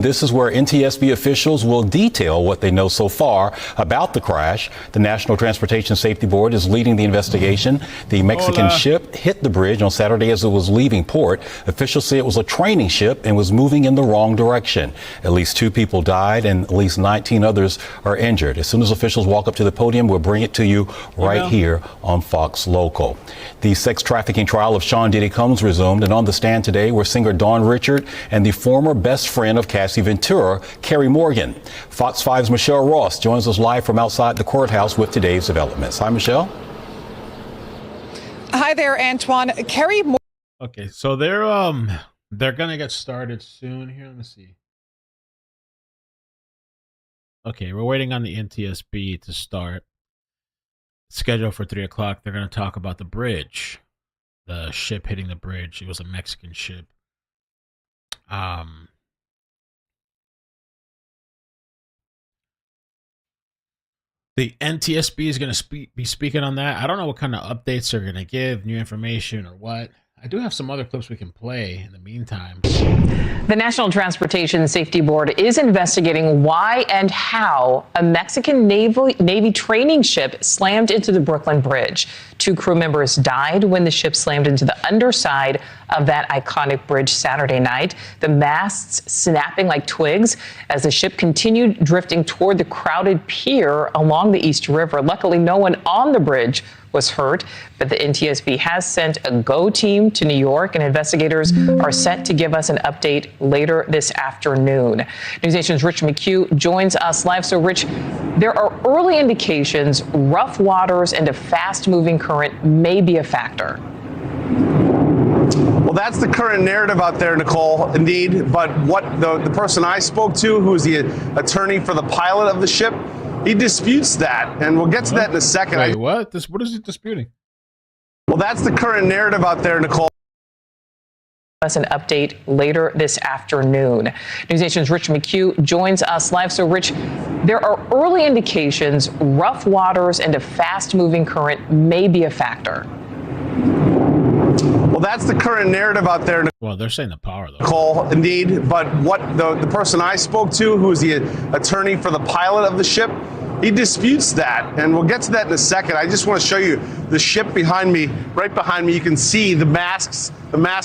This is where NTSB officials will detail what they know so far about the crash. The National Transportation Safety Board is leading the investigation. The Mexican ship hit the bridge on Saturday as it was leaving port. Officials say it was a training ship and was moving in the wrong direction. At least 2 people died and at least 19 others are injured. As soon as officials walk up to the podium, we'll bring it to you right here on Fox Local. The sex trafficking trial of Sean Diddy Combs resumed, and on the stand today were singer Dawn Richard and the former best friend of Cassie Ventura, Carrie Morgan. Fox 5's Michelle Ross joins us live from outside the courthouse with today's developments. Hi, Michelle. Hi there, Antoine. Carrie. Okay, so they're gonna get started soon. Here, let me see. Okay, we're waiting on the NTSB to start. Scheduled for 3 o'clock. They're gonna talk about the bridge, the ship hitting the bridge. It was a Mexican ship. The NTSB is going to be speaking on that. I don't know what kind of updates they're going to give, new information or what. I do have some other clips we can play in the meantime. The National Transportation Safety Board is investigating why and how a Mexican Navy training ship slammed into the Brooklyn Bridge. 2 crew members died when the ship slammed into the underside of that iconic bridge Saturday night. The masts snapping like twigs as the ship continued drifting toward the crowded pier along the East River. Luckily, no one on the bridge was hurt, but the NTSB has sent a GO team to New York, and investigators are set to give us an update later this afternoon. NewsNation's Rich McHugh joins us live. So, Rich, there are early indications rough waters and a fast-moving current may be a factor. Well, that's the current narrative out there, Nicole, indeed. But what the person I spoke to, who is the attorney for the pilot of the ship, he disputes that, and we'll get to that in a second. Wait, what? What is he disputing? Well, that's the current narrative out there, Nicole. Us an update later this afternoon. NewsNation's Rich McHugh joins us live. So, Rich, there are early indications rough waters and a fast-moving current may be a factor. Well, that's the current narrative out there, Well, they're saying the power, though. Nicole, indeed. But what the person I spoke to, who is the attorney for the pilot of the ship, he disputes that, and we'll get to that in a second. I just want to show you the ship behind me, right behind me. You can see the masts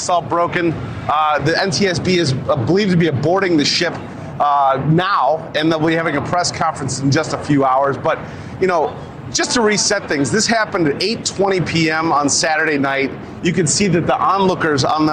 all broken. The NTSB is believed to be aborting the ship now, and they'll be having a press conference in just a few hours. But, you know, just to reset things, this happened at 8:20 p.m. on Saturday night. You can see that the onlookers on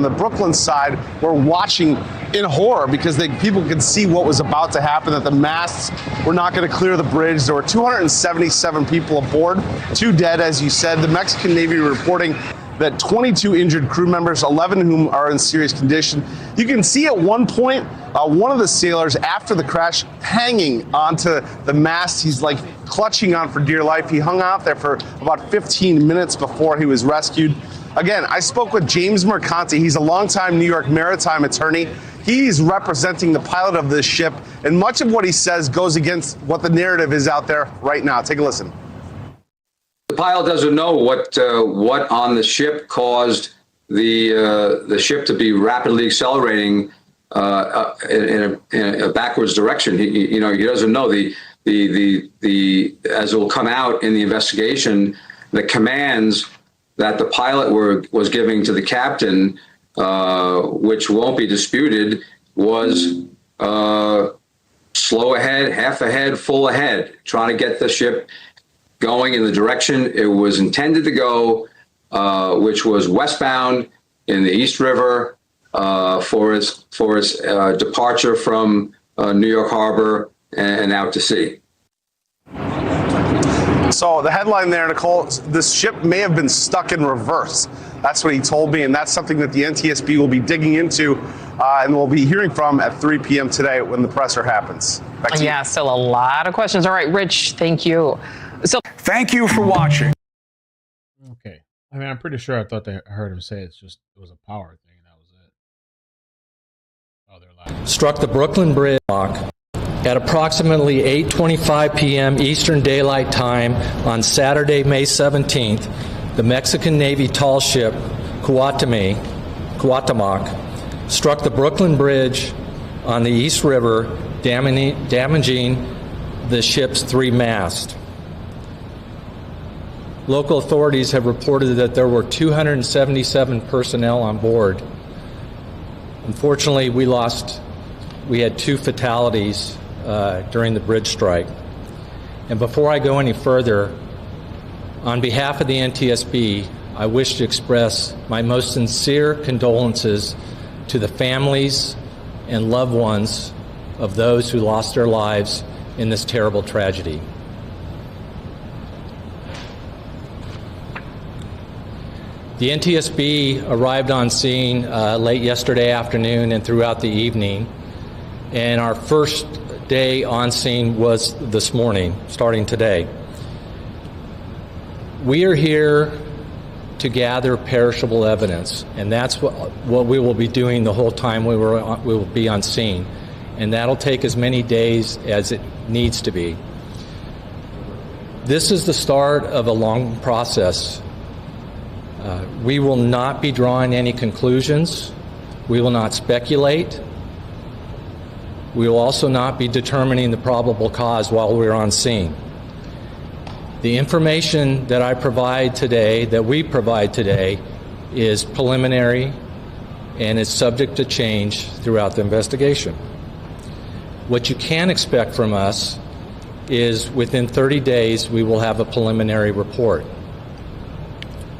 the Brooklyn side were watching in horror because people could see what was about to happen, that the masts were not going to clear the bridge. There were 277 people aboard, 2 dead, as you said. The Mexican Navy reporting that 22 injured crew members, 11 of whom are in serious condition. You can see at one point, one of the sailors, after the crash, hanging onto the mast. He's like clutching on for dear life. He hung out there for about 15 minutes before he was rescued. Again, I spoke with James Mercanti. He's a longtime New York maritime attorney. He's representing the pilot of this ship, and much of what he says goes against what the narrative is out there right now. Take a listen. The pilot doesn't know what on the ship caused the ship to be rapidly accelerating in a backwards direction. He doesn't know the as it will come out in the investigation, the commands that the pilot was giving to the captain, which won't be disputed, was slow ahead, half ahead, full ahead, trying to get the ship going in the direction it was intended to go, which was westbound in the East River for its departure from New York Harbor and out to sea. So the headline there, Nicole, this ship may have been stuck in reverse. That's what he told me, and that's something that the NTSB will be digging into and we'll be hearing from at 3 p.m. today when the presser happens. Back to you. Yeah, still a lot of questions. All right, Rich, thank you. So, thank you for watching. Okay. I mean, I'm pretty sure I heard him say it was a power thing, and that was it. Oh, they're live. Struck the Brooklyn Bridge at approximately 8:25 p.m. Eastern Daylight Time on Saturday, May 17th. The Mexican Navy tall ship Cuauhtémoc struck the Brooklyn Bridge on the East River, damaging the ship's 3 masts. Local authorities have reported that there were 277 personnel on board. Unfortunately, we had 2 fatalities during the bridge strike. And before I go any further, on behalf of the NTSB, I wish to express my most sincere condolences to the families and loved ones of those who lost their lives in this terrible tragedy. The NTSB arrived on scene late yesterday afternoon and throughout the evening, and our first day on scene was this morning, starting today. We are here to gather perishable evidence, and that's what we will be doing the whole time we will be on scene, and that'll take as many days as it needs to be. This is the start of a long process. We will not be drawing any conclusions. We will not speculate. We will also not be determining the probable cause while we're on scene. The information that I provide today, that we provide today, is preliminary and is subject to change throughout the investigation. What you can expect from us is within 30 days we will have a preliminary report.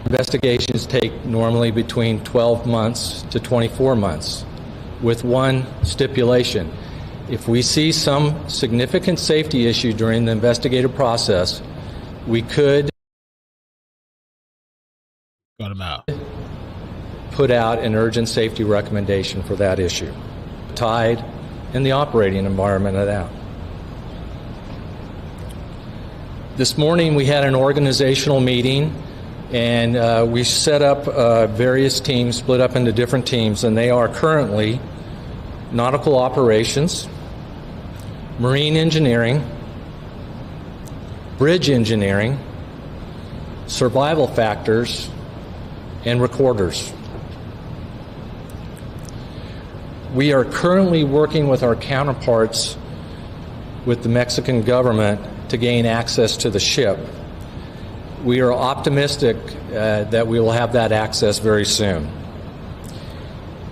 Investigations take normally between 12 months to 24 months, with one stipulation. If we see some significant safety issue during the investigative process, we could put out an urgent safety recommendation for that issue, tied in the operating environment of that. This morning we had an organizational meeting, and we set up various teams, split up into different teams, and they are currently nautical operations, marine engineering, bridge engineering, survival factors, and recorders. We are currently working with our counterparts with the Mexican government to gain access to the ship. We are optimistic that we will have that access very soon.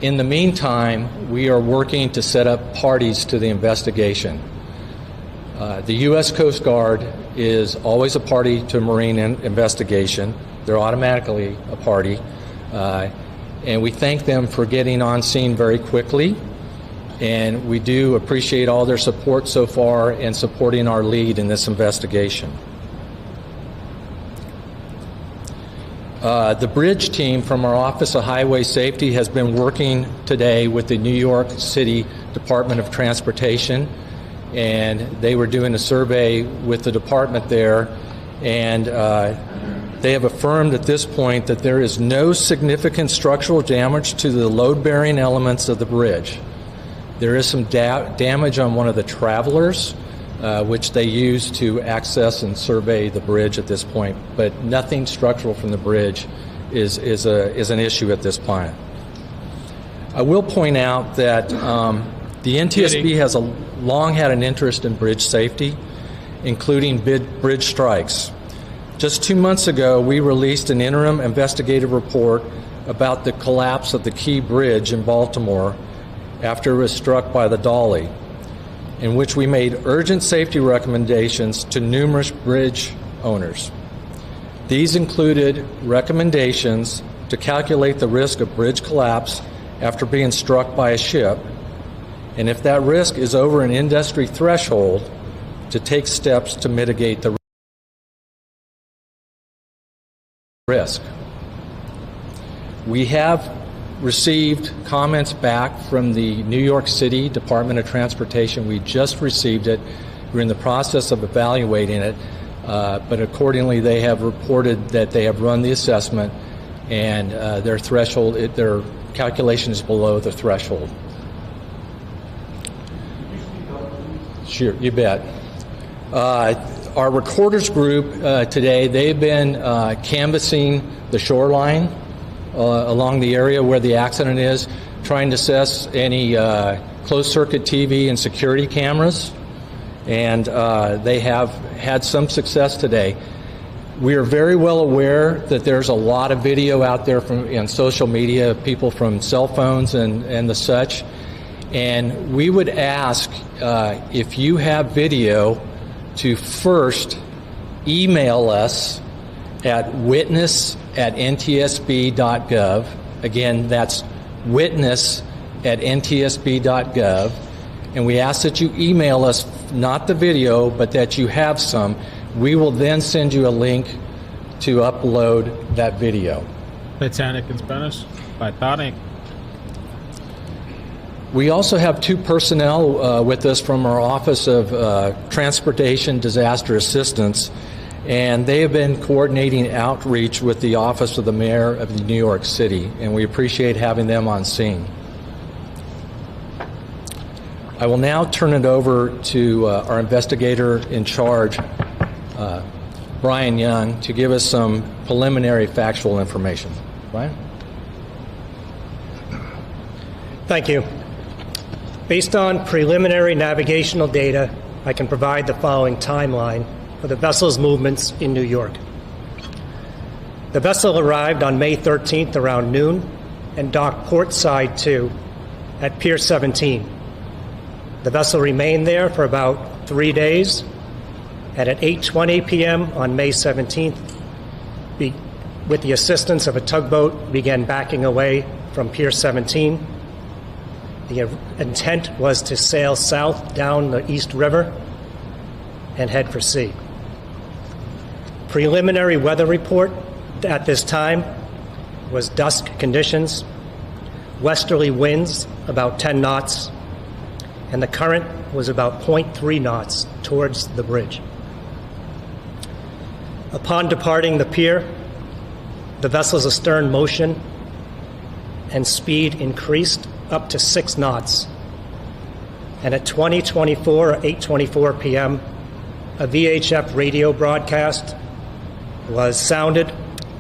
In the meantime, we are working to set up parties to the investigation. The U.S. Coast Guard is always a party to a marine investigation. They're automatically a party. And we thank them for getting on scene very quickly. And we do appreciate all their support so far and supporting our lead in this investigation. The bridge team from our Office of Highway Safety has been working today with the New York City Department of Transportation, and they were doing a survey with the department there, and they have affirmed at this point that there is no significant structural damage to the load-bearing elements of the bridge. There is some damage on one of the travelers, which they use to access and survey the bridge at this point, but nothing structural from the bridge is an issue at this point. I will point out that the NTSB has long had an interest in bridge safety, including bridge strikes. Just 2 months ago, we released an interim investigative report about the collapse of the Key Bridge in Baltimore after it was struck by the Dolly, in which we made urgent safety recommendations to numerous bridge owners. These included recommendations to calculate the risk of bridge collapse after being struck by a ship, and if that risk is over an industry threshold, to take steps to mitigate the risk. We have received comments back from the New York City Department of Transportation. We just received it. We're in the process of evaluating it, but accordingly they have reported that they have run the assessment, and their threshold, their calculation is below the threshold. Sure, you bet. Our recorders group today, they've been canvassing the shoreline along the area where the accident is, trying to assess any closed-circuit TV and security cameras, and they have had some success today. We are very well aware that there's a lot of video out there in social media, people from cell phones and the such, and we would ask if you have video to first email us at witness@ntsb.gov. Again, that's witness@ntsb.gov. And we ask that you email us not the video, but that you have some. We will then send you a link to upload that video. Titanic in Spanish. Titanic. We also have two personnel with us from our Office of Transportation Disaster Assistance, and they have been coordinating outreach with the Office of the Mayor of New York City, and we appreciate having them on scene. I will now turn it over to our investigator in charge, Brian Young, to give us some preliminary factual information. Brian? Thank you. Based on preliminary navigational data, I can provide the following timeline for the vessel's movements in New York. The vessel arrived on May 13th around noon and docked port side 2 at Pier 17. The vessel remained there for about 3 days, and at 8:20 p.m. on May 17th, with the assistance of a tugboat, began backing away from Pier 17. The intent was to sail south down the East River and head for sea. Preliminary weather report at this time was dusk conditions, westerly winds about 10 knots, and the current was about 0.3 knots towards the bridge. Upon departing the pier, the vessel's astern motion and speed increased up to 6 knots. And at 20:24 or 8:24 p.m., a VHF radio broadcast was sounded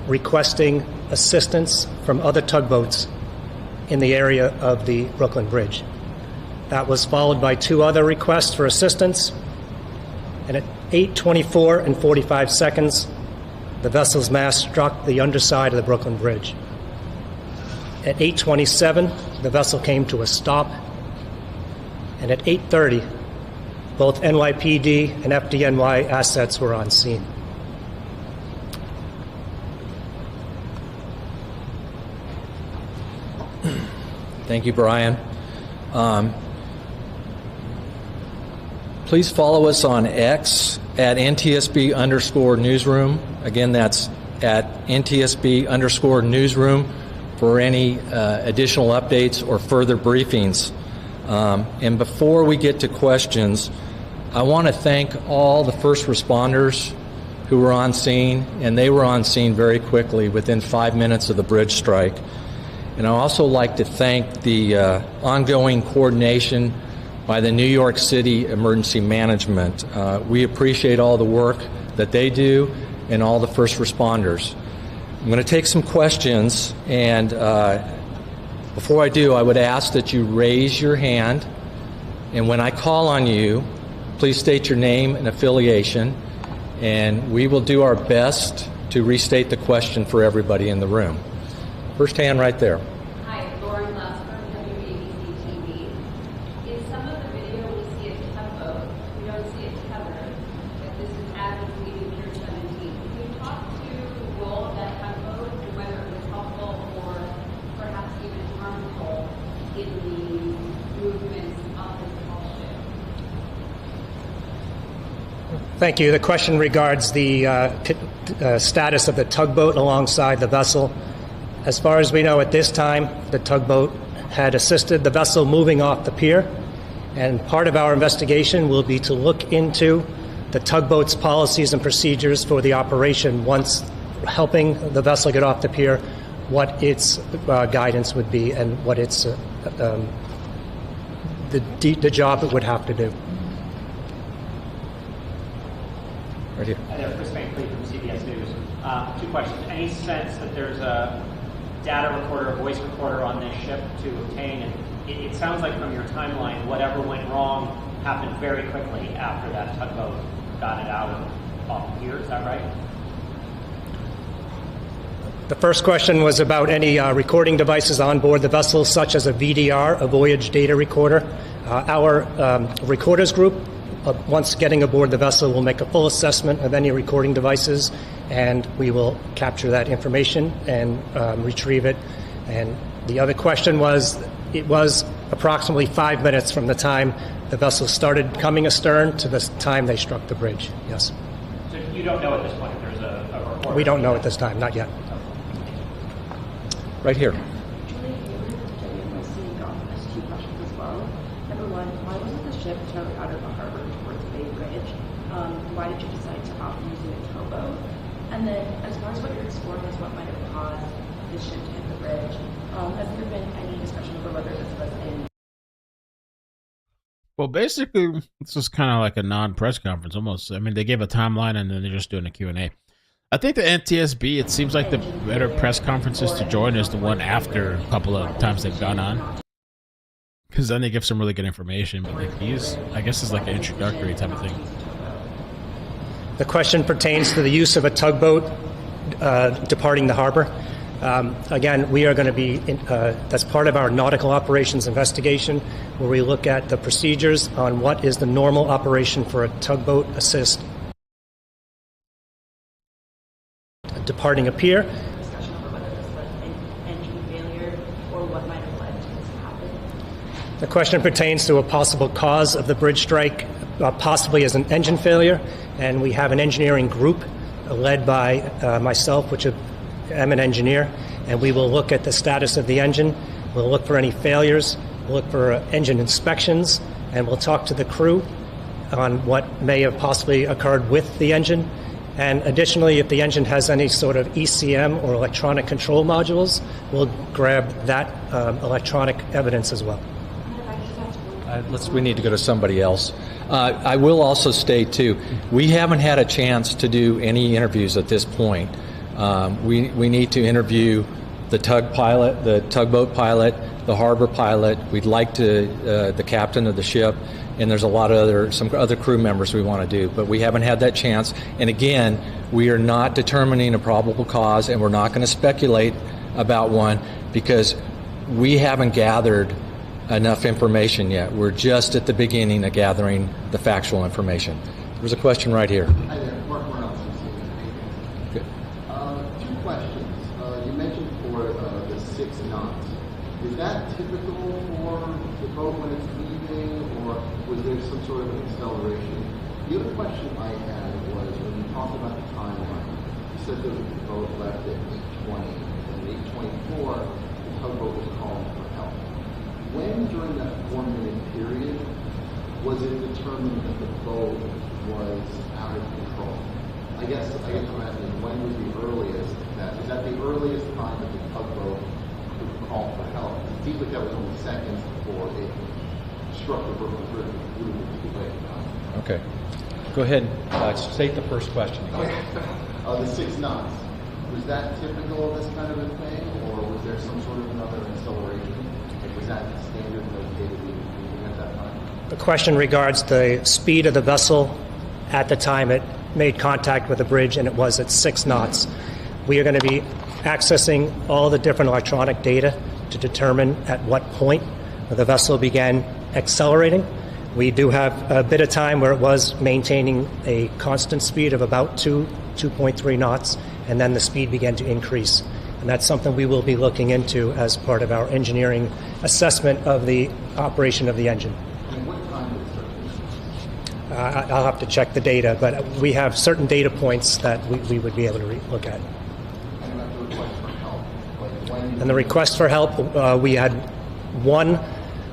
requesting assistance from other tugboats in the area of the Brooklyn Bridge. That was followed by 2 other requests for assistance, and at 8:24 and 45 seconds, the vessel's mast struck the underside of the Brooklyn Bridge. At 8:27, the vessel came to a stop, and at 8:30, both NYPD and FDNY assets were on scene. Thank you, Brian. Please follow us on X at NTSB_newsroom. Again, that's at NTSB_newsroom for any additional updates or further briefings. And before we get to questions, I want to thank all the first responders who were on scene, and they were on scene very quickly within 5 minutes of the bridge strike. And I'd also like to thank the ongoing coordination by the New York City Emergency Management. We appreciate all the work that they do and all the first responders. I'm going to take some questions, and before I do, I would ask that you raise your hand, and when I call on you, please state your name and affiliation, and we will do our best to restate the question for everybody in the room. First hand right there. Hi, Lauren Last from WABC TV. In some of the video, we see a tugboat. We don't see a tether, but this is as it's leaving Pier 17. Can you talk to the role of that tugboat and whether it was helpful or perhaps even harmful in the movements of this whole ship? Thank you. The question regards the status of the tugboat alongside the vessel. As far as we know at this time, the tugboat had assisted the vessel moving off the pier, and part of our investigation will be to look into the tugboat's policies and procedures for the operation once helping the vessel get off the pier, what its guidance would be and what its the job it would have to do. Right here. Chris Van Cleef from CBS News. 2 questions. Any sense that there's a data recorder, a voice recorder on this ship to obtain, and it sounds like from your timeline, whatever went wrong happened very quickly after that tugboat got it out off the pier. Is that right? The first question was about any recording devices on board the vessel, such as a VDR, a voyage data recorder. Our recorders group, once getting aboard the vessel, will make a full assessment of any recording devices, and we will capture that information and retrieve it. And the other question was, it was approximately 5 minutes from the time the vessel started coming astern to the time they struck the bridge. Yes. So you don't know at this point if there's a recorder? We don't know at this time, not yet. Right here. Two questions as well. Number one, why wasn't the ship towed out of the harbor towards Bay Bridge? Why did you decide to opt using a towboat? And then, as far as what you're exploring is what might have caused the ship to hit the bridge, has there been any discussion over whether this was in? Well, basically, this is kind of like a non-press conference almost. I mean, they gave a timeline and then they're just doing a Q&A. I think the NTSB, it seems like the better press conferences to join is the one after a couple of times they've gone on. Because then they give some really good information. But like I guess it's like an introductory type of thing. The question pertains to the use of a tugboat departing the harbor. Again, we are going to be, that's part of our nautical operations investigation, where we look at the procedures on what is the normal operation for a tugboat assist departing a pier. Discussion over whether this was an engine failure or what might have led to this happening. The question pertains to a possible cause of the bridge strike, possibly as an engine failure, and we have an engineering group led by myself, which I'm an engineer, and we will look at the status of the engine. We'll look for any failures, we'll look for engine inspections, and we'll talk to the crew on what may have possibly occurred with the engine. And additionally, if the engine has any sort of ECM or electronic control modules, we'll grab that electronic evidence as well. We need to go to somebody else. I will also state, too, we haven't had a chance to do any interviews at this point. We need to interview the tugboat pilot, the harbor pilot. We'd like to the captain of the ship, and there's a lot of some other crew members we want to do, but we haven't had that chance. And again, we are not determining a probable cause, and we're not going to speculate about one because we haven't gathered enough information yet. We're just at the beginning of gathering the factual information. There's a question right here. Hi there, Mark Reynolds. Good. Two questions. You mentioned for the 6 knots. Is that typical for the boat when it's leaving, or was there some sort of an acceleration? The other question I had was when you talked about the timeline, you said that the boat left at 8:20, and at 8:24, the tugboat was calling for help. When during that 4-minute period was it determined that the boat was out of control? I guess I'm asking, when was the earliest is that the earliest time that the tugboat could call for help? It seems like that was only seconds before it struck the Brooklyn Bridge and blew it too late. Okay. Go ahead. State the first question again. The 6 knots. Was that typical of this kind of a thing, or was there some sort of another acceleration? Was that standard data using at that time? The question regards the speed of the vessel at the time it made contact with the bridge, and it was at 6 knots. We are going to be accessing all the different electronic data to determine at what point the vessel began accelerating. We do have a bit of time where it was maintaining a constant speed of about 2.3 knots, and then the speed began to increase. And that's something we will be looking into as part of our engineering assessment of the operation of the engine. And what time did it start? I'll have to check the data, but we have certain data points that we would be able to look at. And about the request for help. And the request for help, we had one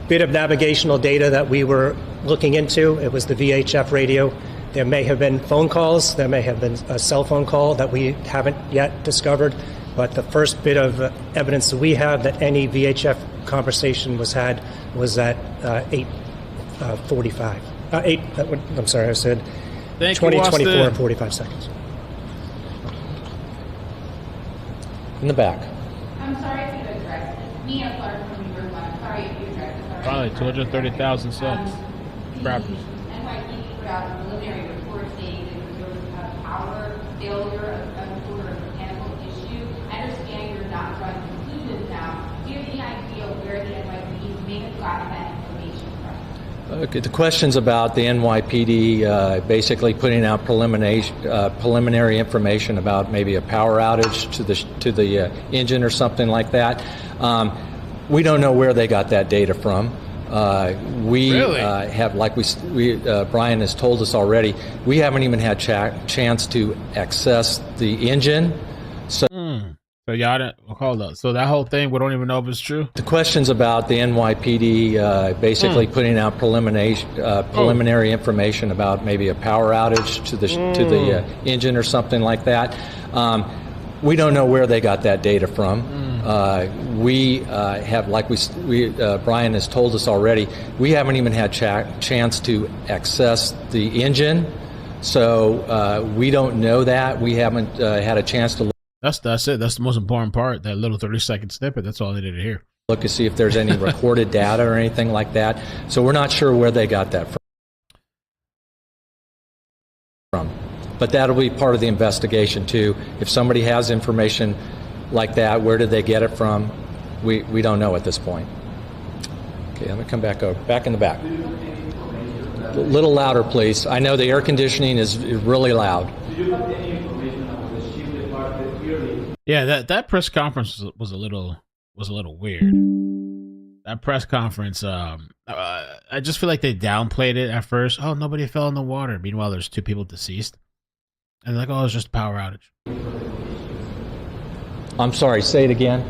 bit of navigational data that we were looking into. It was the VHF radio. There may have been phone calls. There may have been a cell phone call that we haven't yet discovered. But the first bit of evidence that we have that any VHF conversation was had was at 8:45. I'm sorry, I said 24 and 45 seconds. In the back. I'm sorry if you addressed this. Mia Clark from New York. I'm sorry if you addressed this already. Probably 230,000 subs. Crap. NYPD put out a preliminary report saying that there was a power failure of sort of mechanical issue. I understand you're not drawing conclusions now. Do you have any idea where the NYPD may have gotten that information from? Okay, the question's about the NYPD basically putting out preliminary information about maybe a power outage to the engine or something like that. We don't know where they got that data from. We Really? have, like Brian has told us already, we haven't even had chance to access the engine. So y'all didn't hold up. So that whole thing, we don't even know if it's true. the question's about the NYPD basically putting out preliminary information about maybe a power outage to the engine or something like that. We don't know where they got that data from. We have, like Brian has told us already, we haven't even had chance to access the engine, so we don't know that. We haven't had a chance to That's it. That's the most important part. That little 30-second snippet. That's all I needed to hear. look to see if there's any recorded data or anything like that. So we're not sure where they got that from. But that'll be part of the investigation too. If somebody has information like that, where did they get it from? We don't know at this point. Okay, let me come back over. Back in the back. A little louder, please. I know the air conditioning is really loud. Do you have any information on the ship departed early? Yeah, that press conference was a little weird. That press conference, I just feel like they downplayed it at first. Oh, nobody fell in the water. Meanwhile, there's 2 people deceased. And they're like, oh, it's just a power outage. I'm sorry, say it again.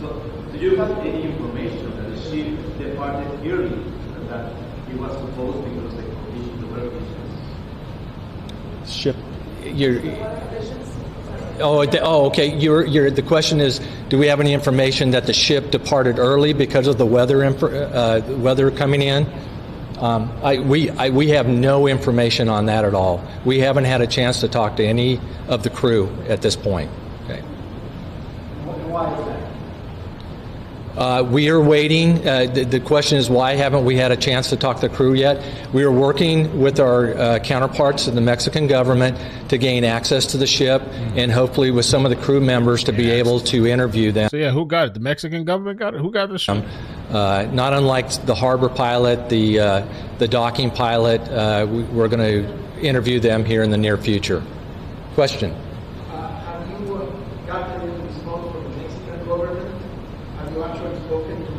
So, do you have any information that the ship departed early that it was supposed because the conditions, the weather conditions? Ship, okay. The question is, do we have any information that the ship departed early because of the weather coming in? We have no information on that at all. We haven't had a chance to talk to any of the crew at this point. Okay. Why is that? We are waiting. The question is, why haven't we had a chance to talk to the crew yet? We are working with our counterparts in the Mexican government to gain access to the ship, and hopefully with some of the crew members to be able to interview them. So yeah, who got it? The Mexican government got it? Who got the ship? Not unlike the harbor pilot, the docking pilot, we're going to interview them here in the near future. Question? Have you gotten any response from the Mexican government? Have you actually spoken to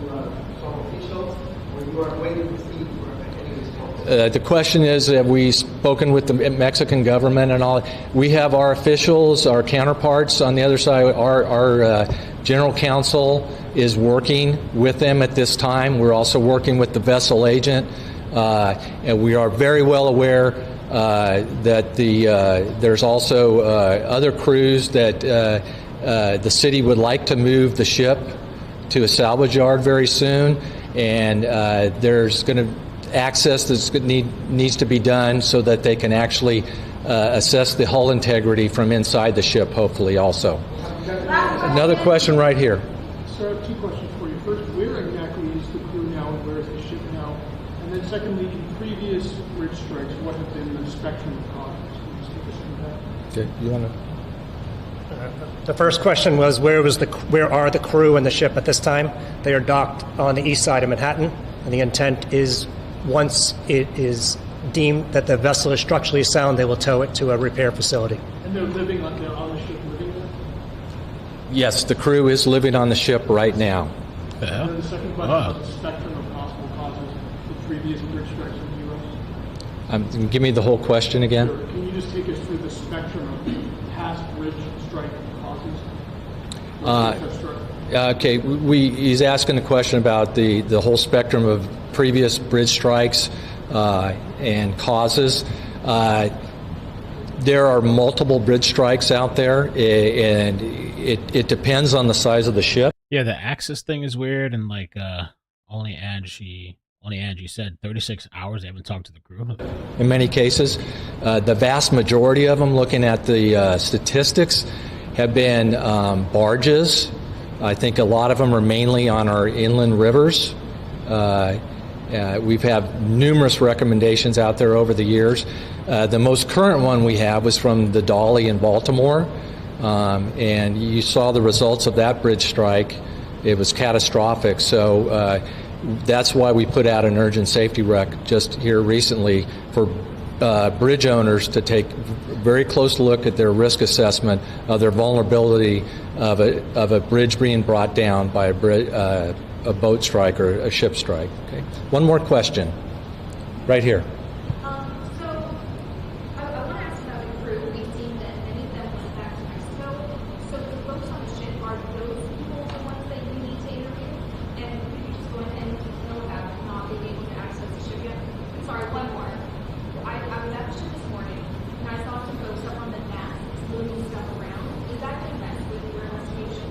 some officials, or you are waiting to see for any response? The question is, have we spoken with the Mexican government and all? We have our officials, our counterparts on the other side. Our general counsel is working with them at this time. We're also working with the vessel agent, and we are very well aware that there's also other crews that the city would like to move the ship to a salvage yard very soon, and there's going to access that needs to be done so that they can actually assess the hull integrity from inside the ship, hopefully also. Another question right here. Sir, I have 2 questions for you. First, where exactly is the crew now and where is the ship now? And then secondly, in previous bridge strikes, what have been the spectrum of causes? Can you just give us some of that? Okay, you want to? The first question was where are the crew and the ship at this time? They are docked on the east side of Manhattan, and the intent is once it is deemed that the vessel is structurally sound, they will tow it to a repair facility. And they're living on the ship, living there? Yes, the crew is living on the ship right now. And then the second question about the spectrum of possible causes for previous bridge strikes in the U.S. Give me the whole question again. Sure. Can you just take us through the spectrum of past bridge strike causes? Okay, he's asking a question about the whole spectrum of previous bridge strikes and causes. There are multiple bridge strikes out there, and it depends on the size of the ship. Yeah, the access thing is weird, and like only Angie said 36 hours they haven't talked to the crew. In many cases, the vast majority of them, looking at the statistics, have been barges I think a lot of them are mainly on our inland rivers. We've had numerous recommendations out there over the years. The most current one we have was from the Dolly in Baltimore, and you saw the results of that bridge strike. It was catastrophic, so that's why we put out an urgent safety rec just here recently for bridge owners to take a very close look at their risk assessment of their vulnerability of a bridge being brought down by a boat strike or a ship strike. Okay. One more question, right here. So I want to ask about the crew. We've seen that many of them went back to Mexico. So the folks on the ship, are those people the ones that you need to interview? And could you just go ahead and detail about not being able to access the ship yet? I'm sorry, one more. I was at the ship this morning, and I saw some folks up on the mast moving stuff around. Is that going to mess with your investigation?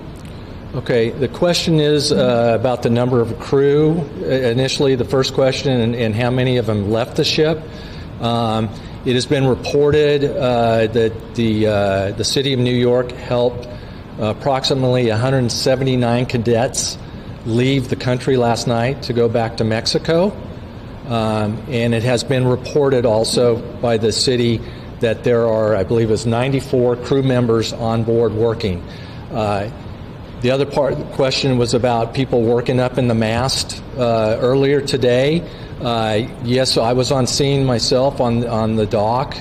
Okay, the question is about the number of crew. Initially, the first question, and how many of them left the ship. It has been reported that the City of New York helped approximately 179 cadets leave the country last night to go back to Mexico. And it has been reported also by the city that there are, I believe, 94 crew members on board working. The other part of the question was about people working up in the mast earlier today. Yes, I was on scene myself on the dock.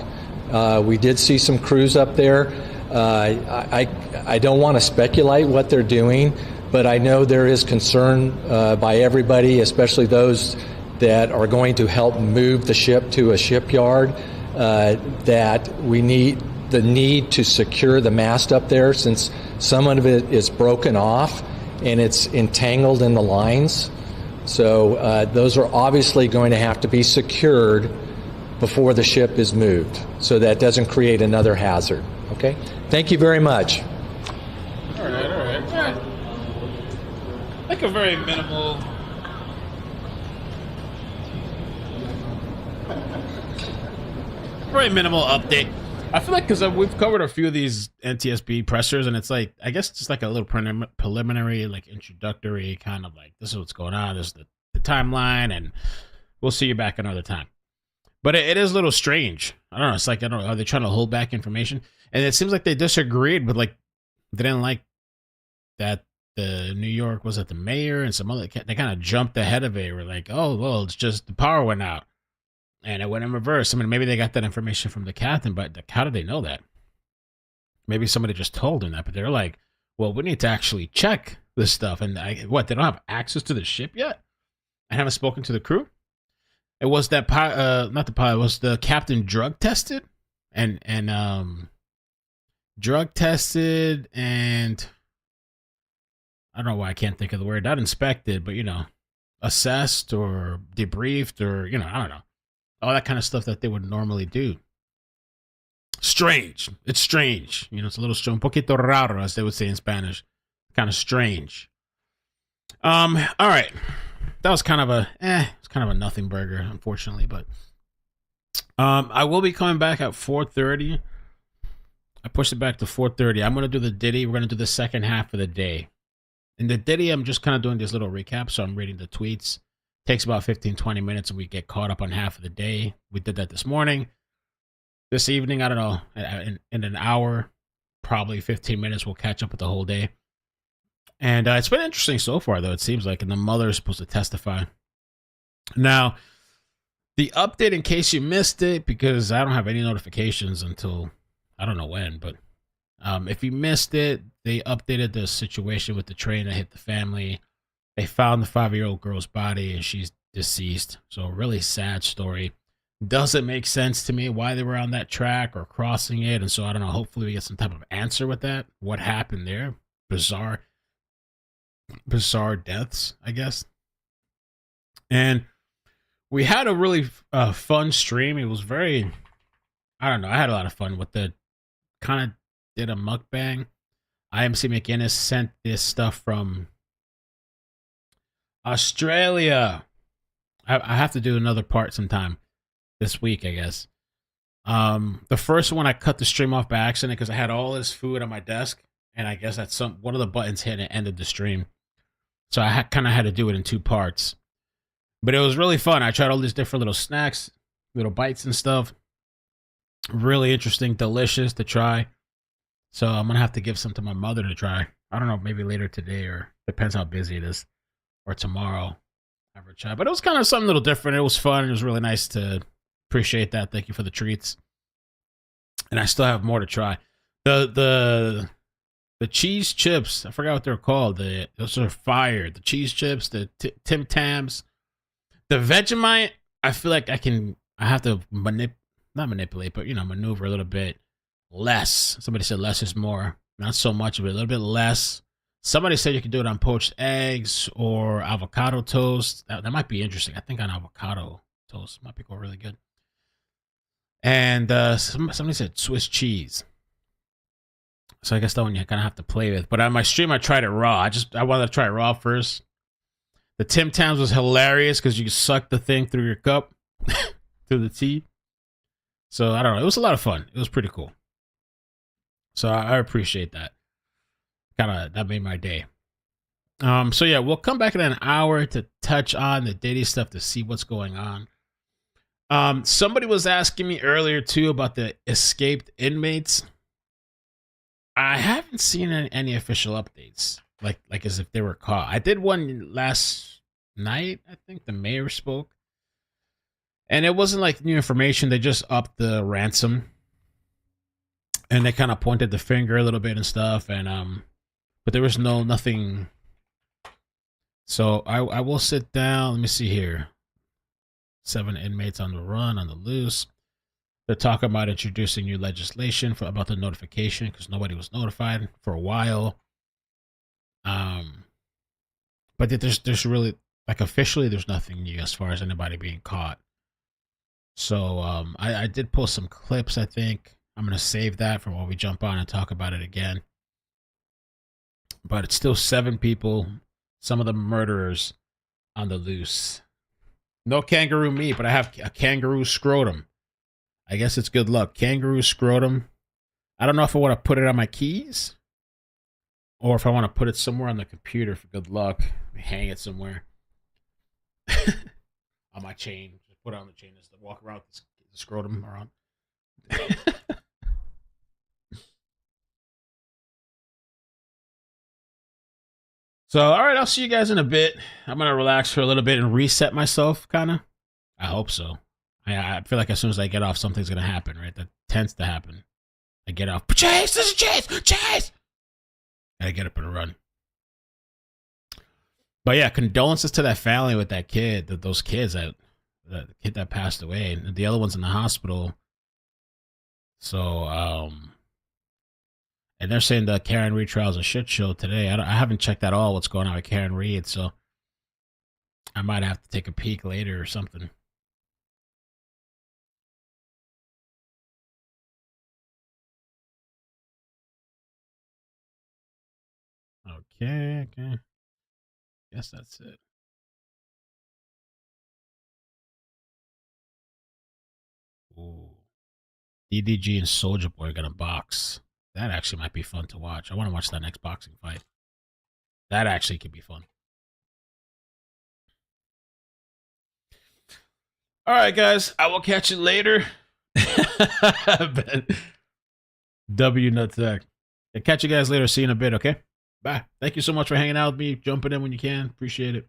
We did see some crews up there. I don't want to speculate what they're doing, but I know there is concern by everybody, especially those that are going to help move the ship to a shipyard, that we need to secure the mast up there, since some of it is broken off and it's entangled in the lines. So those are obviously going to have to be secured before the ship is moved, so that doesn't create another hazard. Okay? Thank you very much. All right. Like a very minimal. Very minimal update. I feel like because we've covered a few of these NTSB pressers, and it's like, I guess just like a little preliminary, like introductory kind of like, this is what's going on, this is the timeline, and we'll see you back another time. But it is a little strange. I don't know. It's like, I don't know, are they trying to hold back information? And it seems like they disagreed with, like, they didn't like that the New York, was it the mayor and some other, they kind of jumped ahead of it. We're like, oh, well, it's just the power went out. And it went in reverse. I mean, maybe they got that information from the captain, but how did they know that? Maybe somebody just told them that, but they're like, well, we need to actually check this stuff. And they don't have access to the ship yet? I haven't spoken to the crew? It was that not the pilot, was the captain drug tested? And drug tested, and I don't know why I can't think of the word. Not inspected, but, assessed or debriefed, or, I don't know. All that kind of stuff that they would normally do. Strange. It's strange. It's a little strange. Un poquito raro, as they would say in Spanish. Kind of strange. All right. That was kind of it's kind of a nothing burger, unfortunately, but I will be coming back at 4:30. I pushed it back to 4:30. I'm going to do the Diddy. We're going to do the second half of the day. In the Diddy, I'm just kind of doing this little recap, so I'm reading the tweets. Takes about 15-20 minutes, and we get caught up on half of the day. We did that this morning. This evening, I don't know, in an hour, probably 15 minutes, we'll catch up with the whole day. And it's been interesting so far, though, it seems like, and the mother is supposed to testify. Now, the update, in case you missed it, because I don't have any notifications until I don't know when, but if you missed it, they updated the situation with the train that hit the family. They found the 5-year-old girl's body, and she's deceased. So a really sad story. Doesn't make sense to me why they were on that track or crossing it. And so I don't know. Hopefully we get some type of answer with that. What happened there? Bizarre deaths, I guess. And we had a really fun stream. It was very, I don't know. I had a lot of fun with the, kind of did a mukbang. IMC McInnes sent this stuff from Australia. I have to do another part sometime this week, I guess. The first one, I cut the stream off by accident because I had all this food on my desk and I guess that's one of the buttons hit and ended the stream. So I kind of had to do it in 2 parts. But it was really fun. I tried all these different little snacks, little bites and stuff. Really interesting, delicious to try. So I'm going to have to give some to my mother to try. I don't know, maybe later today, or depends how busy it is, or tomorrow. Have her try. But it was kind of something a little different. It was fun. It was really nice to appreciate that. Thank you for the treats. And I still have more to try. The cheese chips, I forgot what they're called. Those are fire. The cheese chips, the Tim Tams. The Vegemite, I feel like I have to not manipulate, but, maneuver a little bit less. Somebody said less is more. Not so much of it, a little bit less. Somebody said you could do it on poached eggs or avocado toast. That might be interesting. I think on avocado toast might be going really good. And somebody said Swiss cheese. So I guess that one you kind of have to play with. But on my stream, I tried it raw. I wanted to try it raw first. The Tim Tams was hilarious because you suck the thing through your cup, through the tea. So I don't know. It was a lot of fun. It was pretty cool. So I appreciate that. That made my day. So yeah, we'll come back in an hour to touch on the daily stuff to see what's going on. Somebody was asking me earlier too about the escaped inmates. I haven't seen any official updates, like as if they were caught. I did one last night. I think the mayor spoke, and it wasn't like new information. They just upped the ransom, and they kind of pointed the finger a little bit and stuff. And but there was nothing. So I will sit down. Let me see here. 7 inmates on the run, on the loose. They're talking about introducing new legislation about the notification because nobody was notified for a while. But there's really, like, officially there's nothing new as far as anybody being caught. So I did post some clips. I think I'm gonna save that for when we jump on and talk about it again. But it's still 7 people, some of them murderers, on the loose. No kangaroo meat, but I have a kangaroo scrotum. I guess it's good luck. Kangaroo scrotum. I don't know if I want to put it on my keys or if I want to put it somewhere on the computer for good luck. Hang it somewhere on my chain. Just put it on the chain. Just walk around with the scrotum around. So, all right, I'll see you guys in a bit. I'm going to relax for a little bit and reset myself, kind of. I hope so. I feel like as soon as I get off, something's going to happen, right? That tends to happen. I get off. Chase! This is Chase! Chase! And I get up and run. But yeah, condolences to that family with that kid, those kids, that kid that passed away. And the other one's in the hospital. So, and they're saying the Karen Reed trial is a shit show today. I haven't checked at all what's going on with Karen Reed, so I might have to take a peek later or something. Okay. Guess that's it. Ooh. DDG and Soulja Boy are gonna box. That actually might be fun to watch. I want to watch that next boxing fight. That actually could be fun. All right, guys. I will catch you later. W Nutsack. I'll catch you guys later. See you in a bit, okay? Bye. Thank you so much for hanging out with me, jumping in when you can. Appreciate it.